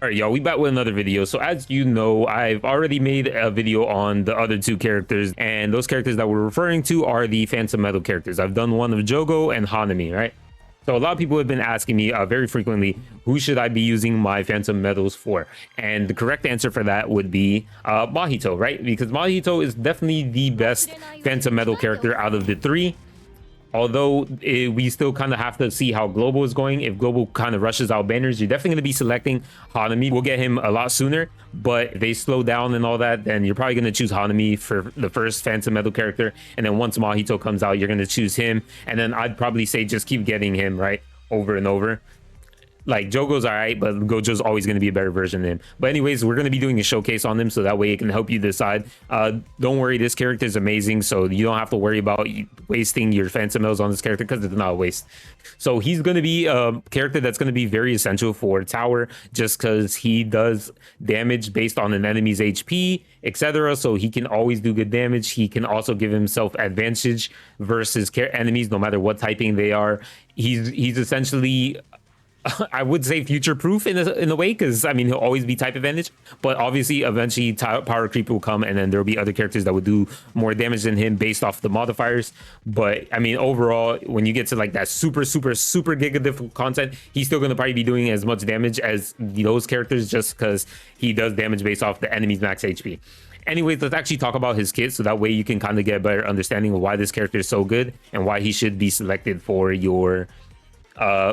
All right, y'all, we back with another video. So as you know, I've already made a video on the other two characters, and those characters that we're referring to are the Phantom Metal characters. I've done one of Jogo and Hanami, right? So a lot of people have been asking me very frequently, who should I be using my Phantom Metals for? And the correct answer for that would be Mahito, right? Because Mahito is definitely the best Phantom Metal character out of the three. Although we still kind of have to see how Global is going. If Global kind of rushes out banners, you're definitely going to be selecting Hanami. We'll get him a lot sooner, but if they slow down and all that, then you're probably going to choose Hanami for the first Phantom Metal character. And then once Mahito comes out, you're going to choose him. And then I'd probably say just keep getting him, right? Over and over. Like, Jogo's all right, but Gojo's always going to be a better version than him. But anyways, we're going to be doing a showcase on them, so that way it can help you decide. Don't worry, this character is amazing, so you don't have to worry about wasting your Phantom Metals on this character, because it's not a waste. So he's going to be a character that's going to be very essential for Tower, just because he does damage based on an enemy's HP, etc. So he can always do good damage. He can also give himself advantage versus enemies, no matter what typing they are. He's essentially, I would say, future-proof in a way, because I mean he'll always be type advantage, but obviously eventually power creep will come, and then there'll be other characters that would do more damage than him based off the modifiers. But I mean, overall, when you get to like that super giga difficult content, he's still going to probably be doing as much damage as those characters, just because he does damage based off the enemy's max HP. Anyways, let's actually talk about his kit, so that way you can kind of get a better understanding of why this character is so good and why he should be selected for your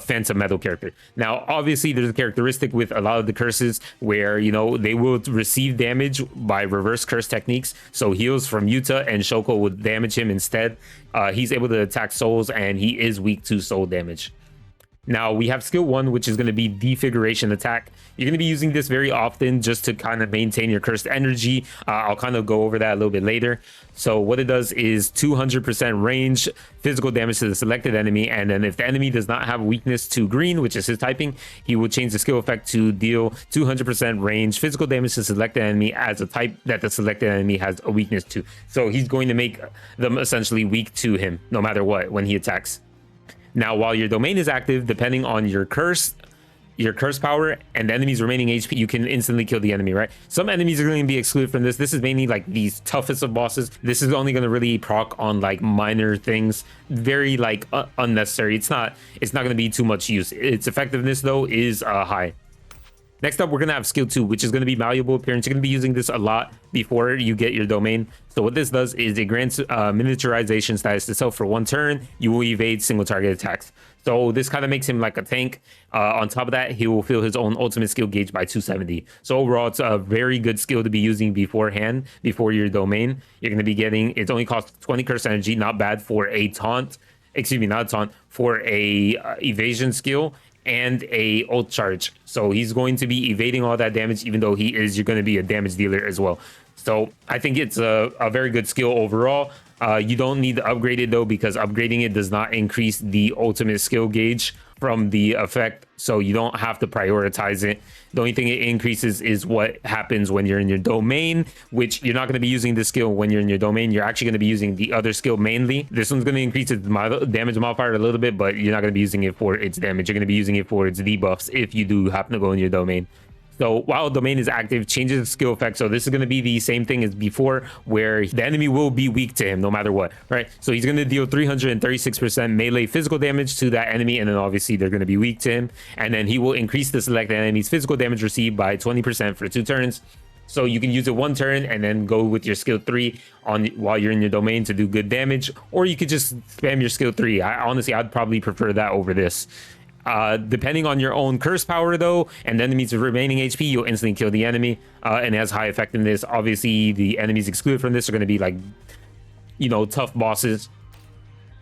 Phantom Metal character. Now obviously there's a characteristic with a lot of the curses where, you know, they will receive damage by reverse curse techniques. So heals from Yuta and Shoko would damage him instead. He's able to attack souls, and he is weak to soul damage. Now we have skill 1, which is going to be Defiguration Attack. You're going to be using this very often just to kind of maintain your cursed energy. I'll kind of go over that a little bit later. So what it does is 200% range physical damage to the selected enemy, and then if the enemy does not have weakness to green, which is his typing, he will change the skill effect to deal 200% range physical damage to selected enemy as a type that the selected enemy has a weakness to. So he's going to make them essentially weak to him no matter what when he attacks. Now, while your domain is active, depending on your curse power and the enemy's remaining HP, you can instantly kill the enemy, right? Some enemies are going to be excluded from this. This is mainly like these toughest of bosses. This is only going to really proc on like minor things, very like unnecessary. It's not going to be too much use. Its effectiveness though is high. Next up, we're going to have skill 2, which is going to be Malleable Appearance. You're going to be using this a lot before you get your domain. So what this does is it grants miniaturization status to self for 1 turn. You will evade single target attacks. So this kind of makes him like a tank. On top of that, he will fill his own ultimate skill gauge by 270. So overall, it's a very good skill to be using beforehand, before your domain. You're going to be getting, it only costs 20 curse energy, not bad for a taunt. Excuse me, not a taunt, for a evasion skill and a ult charge. So he's going to be evading all that damage, even though you're going to be a damage dealer as well. So I think it's a very good skill overall. You don't need to upgrade it though, because upgrading it does not increase the ultimate skill gauge from the effect, so you don't have to prioritize it. The only thing it increases is what happens when you're in your domain, which you're not going to be using this skill when you're in your domain. You're actually going to be using the other skill mainly. This one's going to increase its damage modifier a little bit, but you're not going to be using it for its damage. You're going to be using it for its debuffs if you do happen to go in your domain. So while domain is active, changes the skill effect. So this is going to be the same thing as before, where the enemy will be weak to him no matter what, right? So he's going to deal 336% melee physical damage to that enemy, and then obviously they're going to be weak to him. And then he will increase the selected enemy's physical damage received by 20% for 2 turns. So you can use it 1 turn and then go with your skill 3 on while you're in your domain to do good damage, or you could just spam your skill 3. I'd probably prefer that over this. Depending on your own curse power though, and the enemy's remaining HP, you'll instantly kill the enemy, and it has high effectiveness. Obviously the enemies excluded from this are going to be like, you know, tough bosses.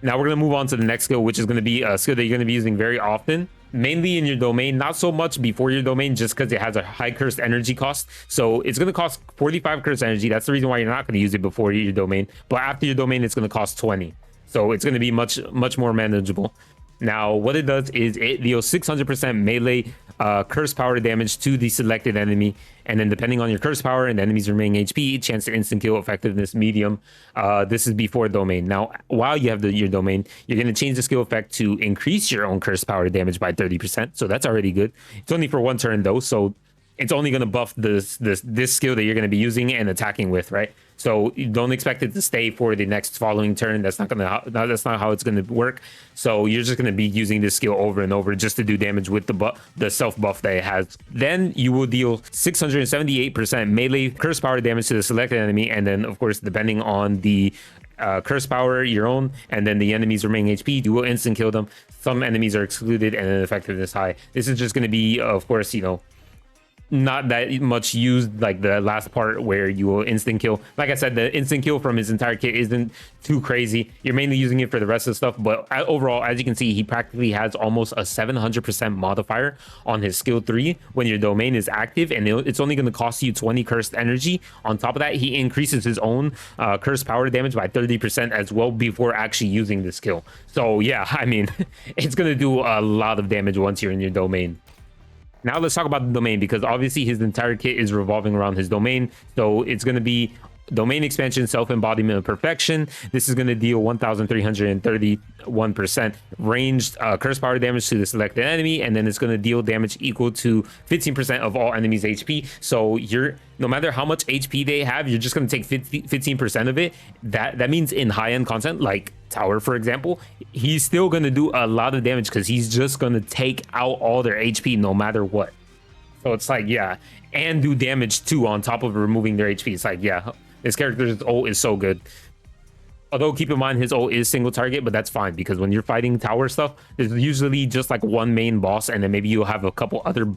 Now we're going to move on to the next skill, which is going to be a skill that you're going to be using very often, mainly in your domain, not so much before your domain, just because it has a high cursed energy cost. So it's going to cost 45 cursed energy. That's the reason why you're not going to use it before your domain, but after your domain it's going to cost 20. So it's going to be much more manageable. Now what it does is it deals 600% melee curse power damage to the selected enemy, and then depending on your curse power and the enemy's remaining HP, chance to instant kill, effectiveness medium. This is before domain. Now while you have your domain, you're going to change the skill effect to increase your own curse power damage by 30%, so that's already good. It's only for 1 turn though, so it's only going to buff this skill that you're going to be using and attacking with, right? So you don't expect it to stay for the next following turn. That's not how it's going to work. So you're just going to be using this skill over and over just to do damage with the self buff that it has. Then you will deal 678% melee curse power damage to the selected enemy, and then of course depending on the curse power, your own, and then the enemy's remaining HP, you will instant kill them. Some enemies are excluded and then effectiveness high. This is just going to be, of course, you know, not that much used like the last part where you will instant kill. Like I said, the instant kill from his entire kit isn't too crazy. You're mainly using it for the rest of the stuff, but overall, as you can see, he practically has almost a 700% modifier on his skill 3 when your domain is active, and it's only going to cost you 20 cursed energy. On top of that, he increases his own curse power damage by 30% as well before actually using the skill. So yeah, I mean, it's going to do a lot of damage once you're in your domain. Now let's talk about the domain, because obviously his entire kit is revolving around his domain. So it's going to be domain expansion, self-embodiment of perfection. This is going to deal 1,331% ranged curse power damage to the selected enemy, and then it's going to deal damage equal to 15% of all enemies HP. So no matter how much HP they have, you're just going to take 15% of it. That means in high-end content like Tower, for example, he's still going to do a lot of damage because he's just going to take out all their HP no matter what. So it's like, yeah, and do damage too on top of removing their HP. It's like, yeah, this character's ult is so good. Although keep in mind his ult is single target, but that's fine because when you're fighting tower stuff, there's usually just like one main boss, and then maybe you'll have a couple other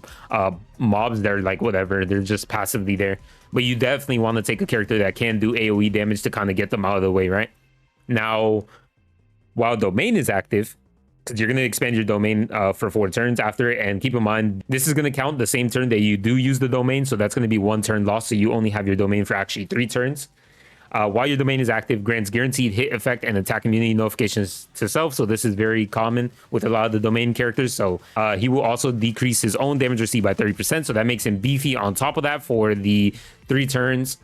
mobs that are like whatever, they're just passively there. But you definitely want to take a character that can do AoE damage to kind of get them out of the way, right? Now, while domain is active, because you're going to expand your domain for 4 turns after it, and keep in mind this is going to count the same turn that you do use the domain, so that's going to be 1 turn lost, so you only have your domain for actually 3 turns. While your domain is active, grants guaranteed hit effect and attack immunity notifications to self, so this is very common with a lot of the domain characters. So he will also decrease his own damage received by 30%, so that makes him beefy on top of that for the 3 turns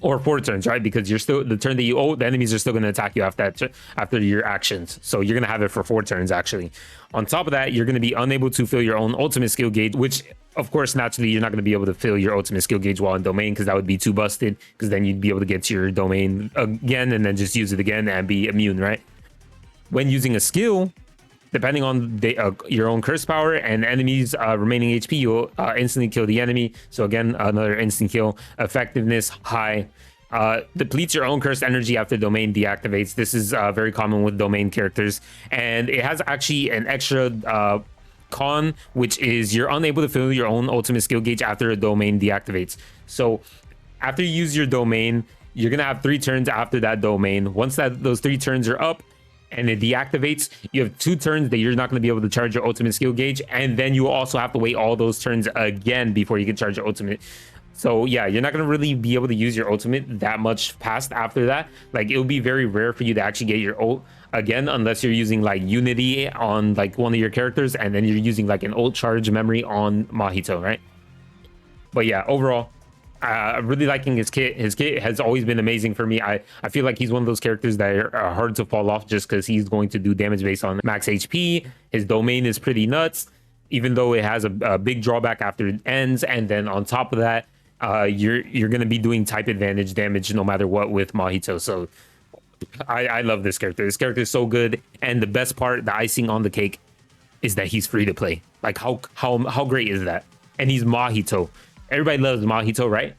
or 4 turns, right? Because you're still, the turn that you ult, the enemies are still going to attack you after your actions, so you're going to have it for 4 turns actually. On top of that, you're going to be unable to fill your own ultimate skill gauge, which of course naturally you're not going to be able to fill your ultimate skill gauge while in domain, because that would be too busted, because then you'd be able to get to your domain again and then just use it again and be immune, right? When using a skill, depending on your own curse power and enemies remaining HP, you'll instantly kill the enemy. So again, another instant kill. Effectiveness high. Depletes your own cursed energy after domain deactivates. This is very common with domain characters, and it has actually an extra con, which is you're unable to fill your own ultimate skill gauge after a domain deactivates. So after you use your domain, you're gonna have 3 turns after that domain. Once those 3 turns are up and it deactivates, you have 2 turns that you're not going to be able to charge your ultimate skill gauge, and then you also have to wait all those turns again before you can charge your ultimate. So yeah, you're not going to really be able to use your ultimate that much past after that. Like, it'll be very rare for you to actually get your ult again, unless you're using like Unity on like one of your characters, and then you're using like an ult charge memory on Mahito, right? But yeah, overall, really liking his kit. His kit has always been amazing for me. I feel like he's one of those characters that are hard to fall off just because he's going to do damage based on max HP. His domain is pretty nuts, even though it has a big drawback after it ends. And then on top of that, you're going to be doing type advantage damage no matter what with Mahito. So I love this character. This character is so good. And the best part, the icing on the cake, is that he's free to play. Like, how great is that? And he's Mahito. Everybody loves Mahito, right?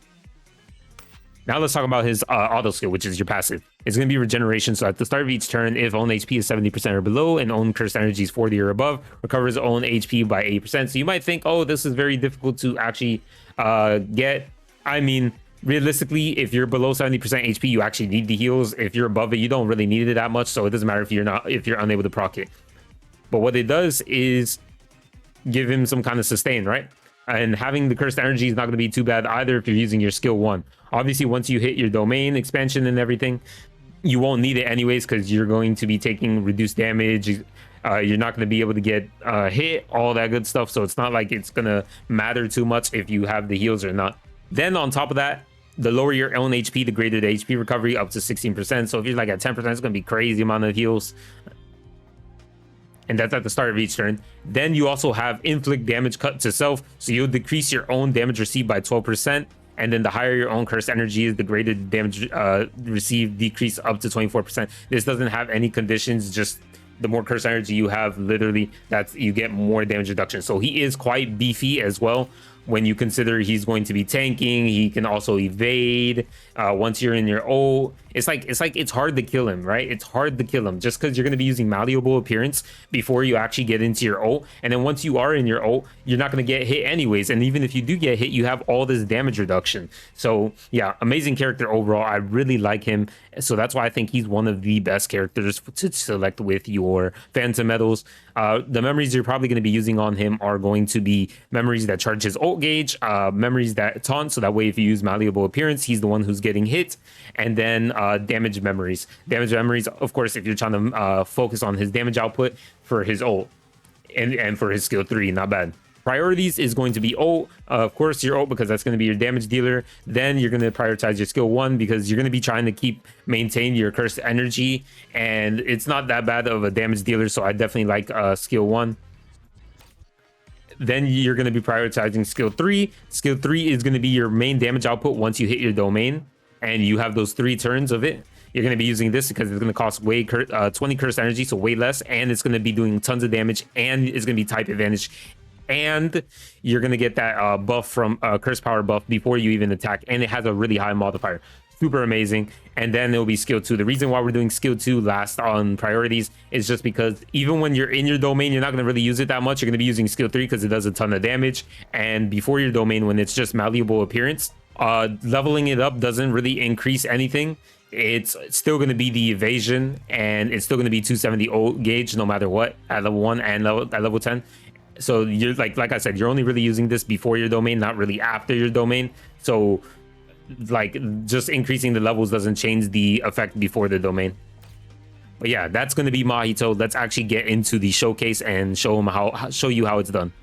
Now let's talk about his auto skill, which is your passive. It's going to be regeneration. So at the start of each turn, if own HP is 70% or below and own cursed energy is 40 or above, recovers own HP by 8%. So you might think, oh, this is very difficult to actually get. I mean, realistically, if you're below 70% HP, you actually need the heals. If you're above it, you don't really need it that much. So it doesn't matter if you're unable to proc it. But what it does is give him some kind of sustain, right? And having the cursed energy is not going to be too bad either if you're using your skill 1. Obviously, once you hit your domain expansion and everything, you won't need it anyways because you're going to be taking reduced damage. You're not going to be able to get hit, all that good stuff. So it's not like it's going to matter too much if you have the heals or not. Then on top of that, the lower your own HP, the greater the HP recovery, up to 16%. So if you're like at 10%, it's going to be crazy amount of heals. and that's at the start of each turn. Then you also have inflict damage cut to self, so you'll decrease your own damage received by 12%, and then the higher your own cursed energy is, the greater damage received decrease up to 24%. This doesn't have any conditions, just the more cursed energy you have, literally, that's you get more damage reduction. So he is quite beefy as well. When you consider he's going to be tanking, he can also evade. Once you're in your ult, it's hard to kill him, right? It's hard to kill him just because you're going to be using malleable appearance before you actually get into your ult. And then once you are in your ult, you're not going to get hit anyways. And even if you do get hit, you have all this damage reduction. So yeah, amazing character overall. I really like him. So that's why I think he's one of the best characters to select with your Phantom Metals. The memories you're probably going to be using on him are going to be memories that charge his ult gauge, memories that taunt, so that way if you use malleable appearance, he's the one who's getting hit, and then damage memories. Damage memories, of course, if you're trying to focus on his damage output for his ult and for his skill 3, not bad. Priorities is going to be ult, of course, your ult, because that's going to be your damage dealer. Then you're going to prioritize your skill 1 because you're going to be trying to maintain your cursed energy, and it's not that bad of a damage dealer, so I definitely like skill 1. Then you're going to be prioritizing skill 3. Skill 3 is going to be your main damage output once you hit your domain, and you have those 3 turns of it. You're going to be using this because it's going to cost 20 cursed energy, so way less, and it's going to be doing tons of damage, and it's going to be type advantage. And you're going to get that buff from curse power buff before you even attack, and it has a really high modifier. Super amazing. And then it'll be skill 2. The reason why we're doing skill 2 last on priorities is just because even when you're in your domain, you're not going to really use it that much. You're going to be using skill 3 because it does a ton of damage. And before your domain, when it's just malleable appearance, leveling it up doesn't really increase anything. It's still going to be the evasion, and it's still going to be 270 ult gauge no matter what at level 1 and at level 10. So you're like I said, you're only really using this before your domain, not really after your domain. So like just increasing the levels doesn't change the effect before the domain. But yeah, that's going to be Mahito. Let's actually get into the showcase and show you how it's done.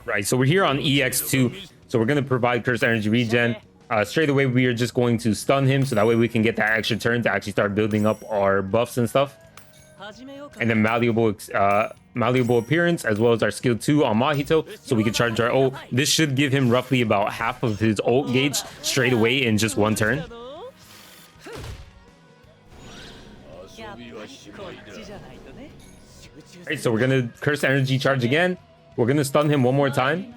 Right, so we're here on EX2. So we're going to provide cursed energy regen. Straight away, we are just going to stun him, so that way we can get that extra turn to actually start building up our buffs and stuff. And then malleable appearance, as well as our skill 2 on Mahito, so we can charge our ult. This should give him roughly about half of his ult gauge straight away in just one turn. Alright, so we're gonna curse energy charge again. We're gonna stun him one more time,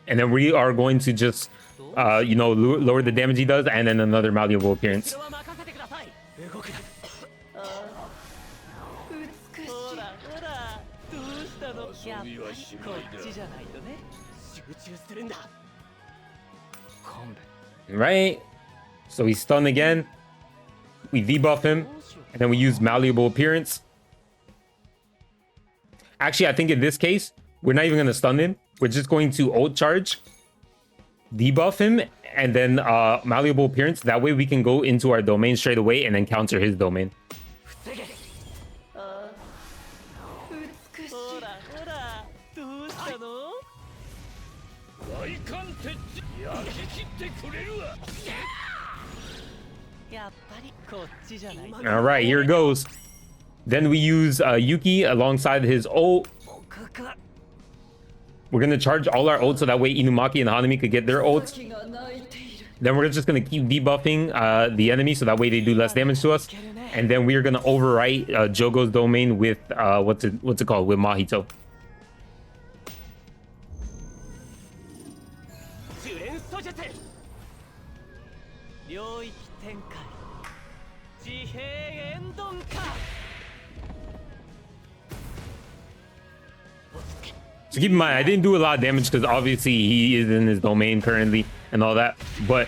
and then we are going to just lower the damage he does, and then another malleable appearance. Right, so we stun again, we debuff him, and then we use malleable appearance. Actually, I think in this case, we're not even going to stun him. We're just going to ult charge, debuff him, and then malleable appearance. That way we can go into our domain straight away and then counter his domain. All right, here it goes. Then we use Yuki alongside his ult. We're going to charge all our ults so that way Inumaki and Hanami could get their ults. Then we're just going to keep debuffing the enemy so that way they do less damage to us. And then we are going to overwrite Jogo's domain with, what's it called? With Mahito. So keep in mind, I didn't do a lot of damage because obviously he is in his domain currently and all that. But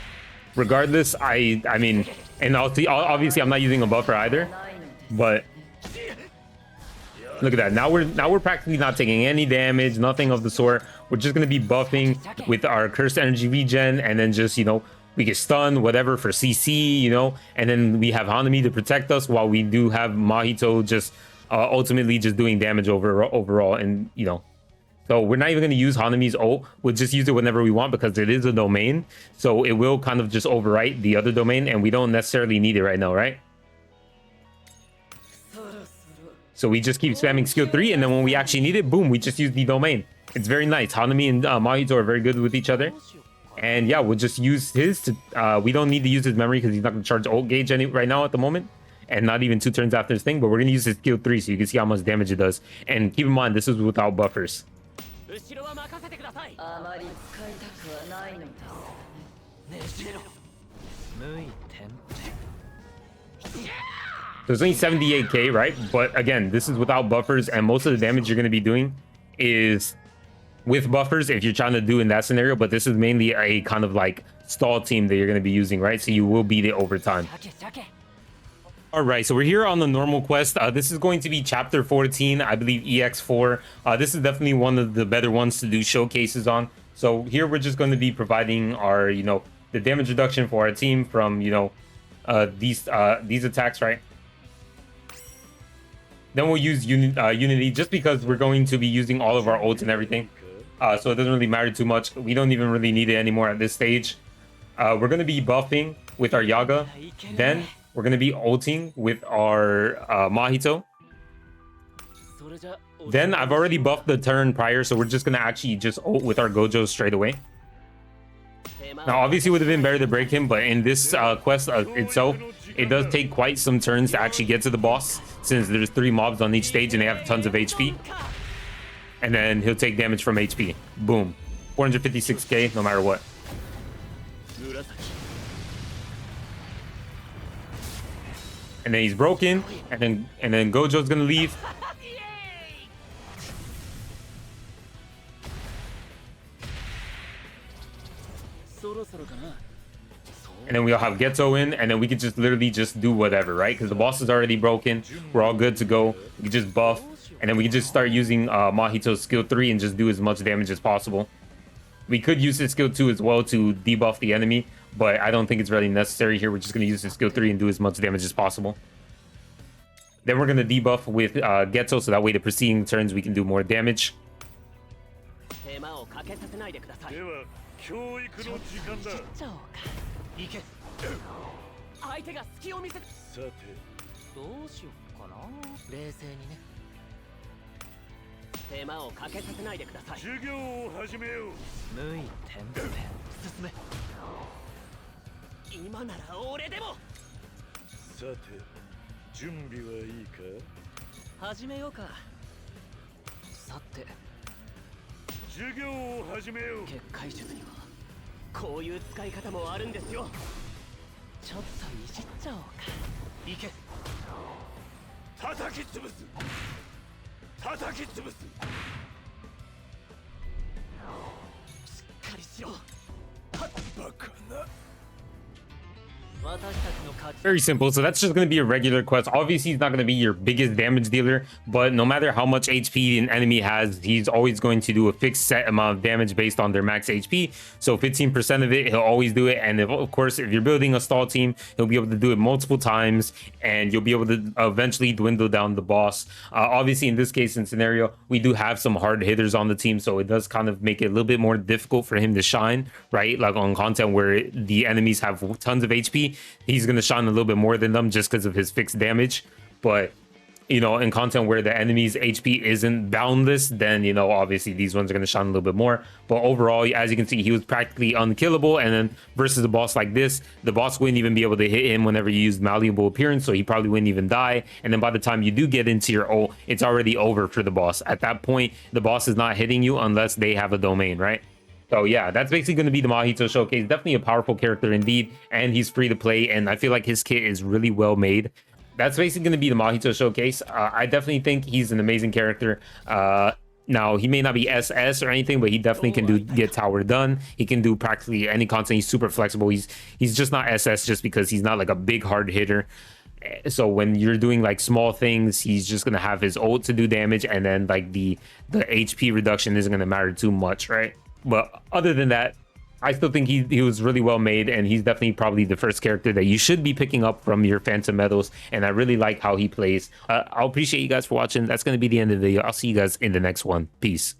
regardless, I mean, and obviously I'm not using a buffer either. But look at that. Now we're practically not taking any damage, nothing of the sort. We're just gonna be buffing with our cursed energy regen, and then just we get stunned, whatever, for CC, and then we have Hanami to protect us while we do have Mahito just ultimately just doing damage overall, and So we're not even going to use Hanami's ult. We'll just use it whenever we want because it is a domain. So it will kind of just overwrite the other domain, and we don't necessarily need it right now, right? So we just keep spamming skill 3, and then when we actually need it, boom, we just use the domain. It's very nice. Hanami and Mahito are very good with each other. And yeah, we'll just use his to... we don't need to use his memory because he's not going to charge ult gauge right now at the moment. And not even 2 turns after this thing, but we're going to use his skill 3 so you can see how much damage it does. And keep in mind, this is without buffers. So it's only 78k, right? But again, this is without buffers, and most of the damage you're going to be doing is with buffers if you're trying to do in that scenario. But this is mainly a kind of like stall team that you're going to be using, right? So you will beat it over time. All right, so we're here on the normal quest. This is going to be chapter 14, I believe, EX4. This is definitely one of the better ones to do showcases on. So here we're just going to be providing our, you know, the damage reduction for our team from, you know, these attacks, right? Then we'll use Unity just because we're going to be using all of our ults and everything. So it doesn't really matter too much. We don't even really need it anymore at this stage. We're going to be buffing with our Yaga. Then we're going to be ulting with our Mahito. Then I've already buffed the turn prior, so we're just going to actually just ult with our Gojo straight away. Now, obviously, it would have been better to break him, but in this quest itself, it does take quite some turns to actually get to the boss, since there's 3 mobs on each stage and they have tons of HP. And then he'll take damage from HP. Boom. 456k, no matter what. And then he's broken, and then Gojo's gonna leave. And then we'll have Geto in, and then we can just literally just do whatever, right? Because the boss is already broken. We're all good to go. We can just buff, and then we can just start using Mahito's skill 3 and just do as much damage as possible. We could use his skill 2 as well to debuff the enemy, but I don't think it's really necessary here. We're just going to use his skill 3 and do as much damage as possible. Then we're going to debuff with Geto, so that way the preceding turns we can do more damage. Very simple. So that's just going to be a regular quest. Obviously, he's not going to be your biggest damage dealer, but no matter how much HP an enemy has, he's always going to do a fixed set amount of damage based on their max HP. So 15% of it, he'll always do it. And of course, if you're building a stall team, he'll be able to do it multiple times, and you'll be able to eventually dwindle down the boss. Obviously, in this case and scenario, we do have some hard hitters on the team, so it does kind of make it a little bit more difficult for him to shine, right? Like on content where the enemies have tons of HP, he's going to shine a little bit more than them just because of his fixed damage. But you know, in content where the enemy's HP isn't boundless, then you know, obviously these ones are going to shine a little bit more. But overall, as you can see, he was practically unkillable. And then versus a boss like this, the boss wouldn't even be able to hit him whenever you use malleable appearance, so he probably wouldn't even die. And then by the time you do get into your ult, it's already over for the boss. At that point, the boss is not hitting you unless they have a domain, right? So yeah, that's basically going to be the Mahito showcase. Definitely a powerful character indeed, and he's free to play, and I feel like his kit is really well made. That's basically going to be the Mahito showcase. I definitely think he's an amazing character. Now, he may not be SS or anything, but he definitely can get tower done. He can do practically any content. He's super flexible. He's just not SS just because he's not like a big hard hitter. So when you're doing like small things, he's just going to have his ult to do damage, and then like the HP reduction isn't going to matter too much, right? But other than that, I still think he was really well made, and he's definitely probably the first character that you should be picking up from your Phantom Medals, and I really like how he plays. I'll appreciate you guys for watching. That's going to be the end of the video. I'll see you guys in the next one. Peace.